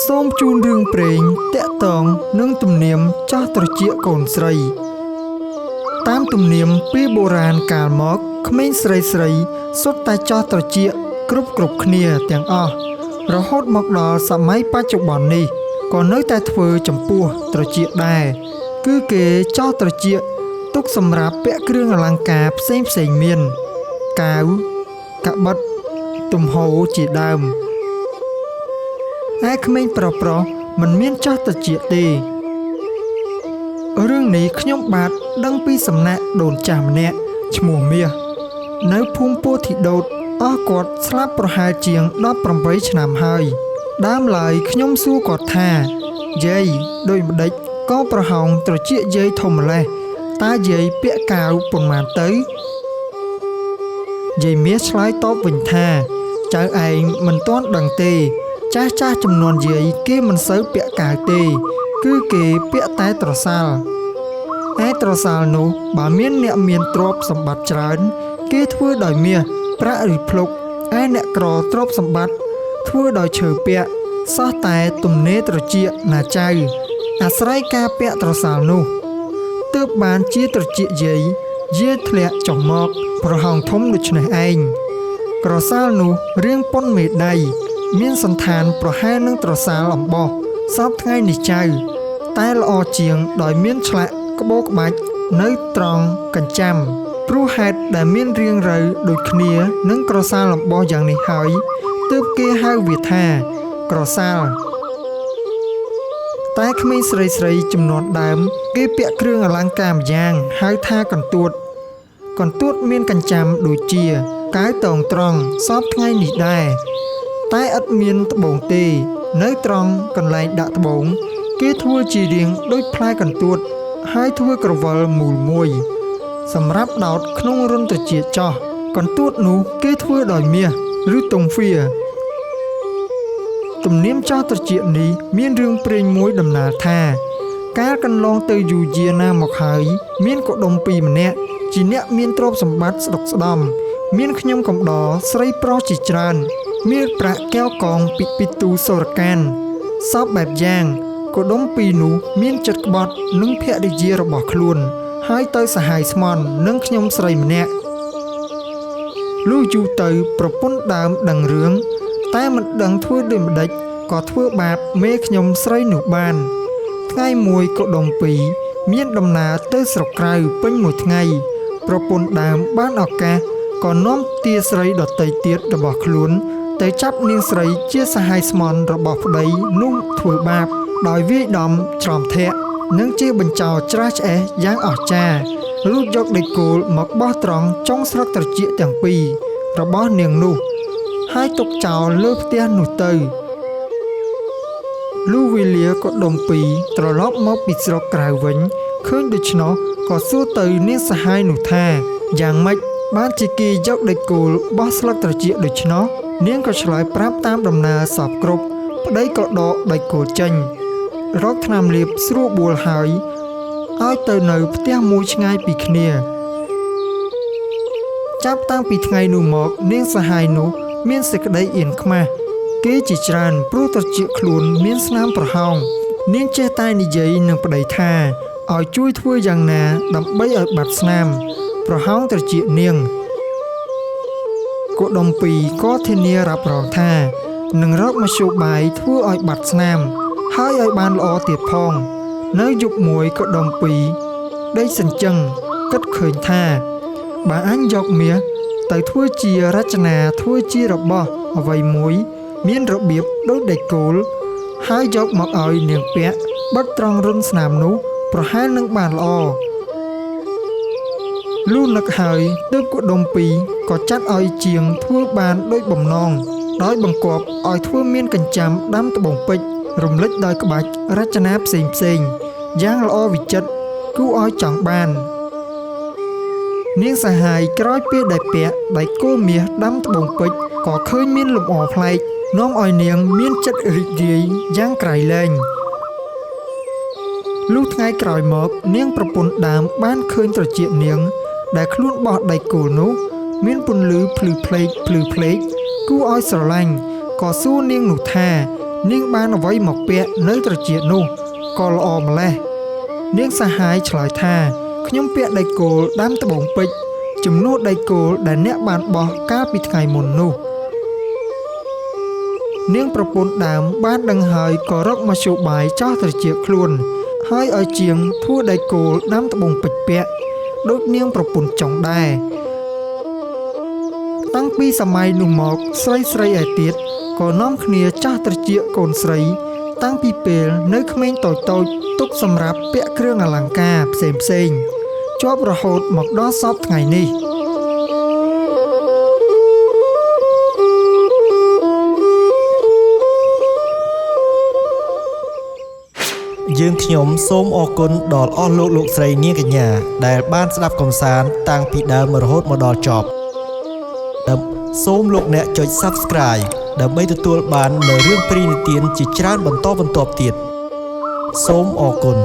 សូមជូនរឿងព្រេងតាក់ទងនឹងទំនៀមចាស់ត្រចៀកកូនស្រីតាមទំនៀមពីបុរាណកាលមកក្មេងស្រីសុទ្ធតែចាស់ត្រចៀកគ្រប់គ្នាទាំងអស់រហូតមកដល់សម័យបច្ចុប្បន្ននេះក៏នៅតែធ្វើចំពោះត្រចៀកដែរគឺគេចោលត្រចៀកទុកសម្រាប់ពាក់គ្រឿងអលង្ការផ្សេងមានកាវកាបិតទំហរជាដើមឯក្មេងប្រុសមិនមានចោលត្រចៀកទេរឿងនេះខ្ញុំបាទដឹងពីសំណាក់ដូនចាស់ម្នាក់ឈ្មោះមាសនៅភូមិពោធិដូតអស់គាត់ស្លាប់ប្រហែលជាង18ឆ្នាំហើយដើមឡើយខ្ញុំសួរគាត់ថាយាយដូចម្ដេចក៏ប្រហោងត្រចៀកយាយធំម្លេះតើយាយពាក់កាវប៉ុន្មានទៅយាយមាសឆ្លើយតបវិញថាចៅឯងមិនទាន់ដឹងទេចាស់ចំនួនយាយគេមិនសូវពាក់កាវទេគឺគេពាក់តែត្រសាល់ឯត្រសាល់នោះបើមានអ្នកមានទ្រព្យសម្បត្តិច្រើនគេធ្វើដោយមាសប្រាក់ឬភ្លុកឯអ្នកក្រទ្រព្យសម្បត្តិធ្វើដោយឈើពាក់សោះតែទំនេរត្រចៀកណាចៅអាស្រ័យការពាក់ត្រសាល់នោះទើបបានជាត្រចៀកយាយធ្លាក់ចុះមកប្រហោងធំដូចនេះឯងក្រសាលនោះរាងប៉ុនមេដៃមានសន្តានប្រហែលនឹងត្រសាលអំបោះសពថ្ងៃនេះចៅតែល្អជាងដោយមានឆ្លាក់ក្បូរក្បាច់នៅត្រង់កញ្ចាំព្រោះហេតុដែលមានរាងរូវដូចគ្នានឹងក្រសាលអំបោះយ៉ាងនេះហើយទើបគេហៅវាថាក្រសាលតែក្មេងស្រីចំនួនដើមគេពាក់គ្រឿងអលង្ការម្យ៉ាងហៅថាកន្ទួតមានកញ្ចាំដូចជាកាវតងត្រង់សពថ្ងៃនេះដែរតែឥតមានត្បូងទេនៅត្រង់កន្លែងដាក់ត្បូងគេធ្វើជារាងដូចផ្លែកន្ទួតហើយធ្វើក្រវិលមូលមួយសម្រាប់ដោតក្នុងរន្ធត្រចៀកចោះកន្ទួតនោះគេធ្វើដោយមាសឬតុងហ្វាទំនៀមចោះត្រចៀកនេះមានរឿងព្រេងមួយដំណាលថាកាលកន្លងទៅយូរយារណាមកហើយមានកុដុម្ពីម្នាក់ជាអ្នកមានទ្រព្យសម្បត្តិស្ដុកស្ដំមានខ្ញុំកំដរស្រីប្រុសជាច្រើនមានប្រាក់កែវកងពីទូសូរកានសពបែបយ៉ាងកុដុម្ពីនោះមានចិត្តក្បត់នឹងភរិយារបស់ខ្លួនហើយទៅសហាយស្មន់នឹងខ្ញុំស្រីម្នាក់លុះយូរទៅប្រពន្ធដើមដឹងរឿងតែមិនដឹងធ្វើដូចម្ដេចក៏ធ្វើបាបមេខ្ញុំស្រីនោះបានថ្ងៃមួយកុដុម្ពីមានដំណើរទៅស្រុកក្រៅពេញមួយថ្ងៃប្រពន្ធដើមបានឱកាសក៏នាំទាស្រីដតីទៀតរបស់ខ្លួនទៅចាប់នាងស្រីជាសហាយស្មន់របស់ប្តីនោះធ្វើបាបដោយវាយដំច្រំធាក់និងជាបញ្ចោច្រាស់ឆ្អេះយ៉ាងអស្ចារ្យរួចយកដេកគោលមកបោះត្រង់ចុងស្លឹកត្រចៀកទាំងពីររបស់នាងនោះហើយទុកចោលលើផ្ទះនោះទៅលុះវេលាក៏ដុំពីរត្រឡប់មកពីស្រុកក្រៅវិញឃើញដូច្នោះក៏សួរទៅនាងសហាយនោះថាយ៉ាងម៉េចបានជាគេយកដេកគោលបោះស្លឹកត្រចៀកដូច្នោះនាងក៏ឆ្លើយប្រាប់តាមដំណើរសពគ្រប់ប្តីក៏ដកដេកគោលចេញរកថ្នាំលាបស្រួលបួលហើយឲ្យទៅនៅផ្ទះមួយឆ្ងាយពីគ្នាចាប់តាំងពីថ្ងៃនោះមកនាងសហាយនោះមានសេចក្តីអៀនខ្មាស់គេជាច្រើនព្រោះត្រចៀកខ្លួនមានស្នាមប្រហោងនាងចេះតែនិយាយនឹងប្តីថាឲ្យជួយធ្វើយ៉ាងណាដើម្បីឲ្យបាត់ស្នាមប្រហោងត្រចៀកនាងកុដុម្ពីក៏ធានារ៉ាប់រងថានឹងរកមធ្យោបាយធ្វើឲ្យបាត់ស្នាមហើយឲ្យបានល្អទៀតផងនៅយប់មួយកុដុម្ពីដេកសញ្ជឹងគិតឃើញថាបើអញយកមាសទៅធ្វើជារចនាធ្វើជារបស់អ្វីមួយមានរបៀបដូចដេកគោលហើយយកមកឲ្យនាងពាក់បិទត្រង់រុនស្នាមនោះប្រហែលនឹងបានល្អលុះនឹកហើយទើបកុដុម្ពីក៏ចាត់ឲ្យជាងធ្វើបានដូចបំណងដោយបង្គាប់ឲ្យធ្វើមានកញ្ចាំដាំត្បូងពេជ្ររំលេចដោយក្បាច់រចនាផ្សេងយ៉ាងល្អវិចិត្រគួរឲ្យចង់បាននាងសហាយក្រោយពេលដែលពាក់ដៃគោមាសដាំត្បូងពេជ្រក៏ឃើញមានលម្អប្លែកនាំឲ្យនាងមានចិត្តរីករាយយ៉ាងក្រៃលែងលុះថ្ងៃក្រោយមកនាងប្រពន្ធដើមបានឃើញត្រចៀកនាងដែលខ្លួនបោះដៃគោលនោះមាន មានពន្លឺភ្លឺផ្លេកគួរឲ្យស្រឡាញ់ក៏សួរនាងនោះថា នាងបានអ្វីមកពាក់នៅត្រចៀកនោះក៏ល្អម្ល៉េះនាងសហាយឆ្លើយថាខ្ញុំពាក់ដៃគោលដាំត្បូងពេជ្រជំនួសដៃគោលដែលអ្នកបានបោះកាលពីថ្ងៃមុននោះនាងប្រពន្ធដើមបានដឹងហើយក៏រកមធ្យោបាយចោះត្រចៀកខ្លួនហើយឲ្យជាងធ្វើដៃគោលដាំត្បូងពេជ្រពាក់ដូចនាងប្រពន្ធចង់ដែរតាំងពីសម័យនោះមកស្រីឯទៀតក៏នាំគ្នាចាស់ត្រចៀកកូនស្រីតាំងពីពេលនៅក្មេងតូចទុកសម្រាប់ពាក់គ្រឿងអលង្ការផ្សេងជាប់រហូតមកដល់សពថ្ងៃនេះយើងខ្ញុំសូមអរគុណដល់អស់លោកស្រីនាងកញ្ញាដែលបានស្ដាប់កំសាន្តតាំងពីដើមរហូតមកដល់ចប់សូមលោកអ្នកចុច Subscribe ដើម្បីទទួលបាននូវរឿងព្រេងនិទានជាច្រើនបន្តបន្ទាប់ទៀតសូមអរគុណ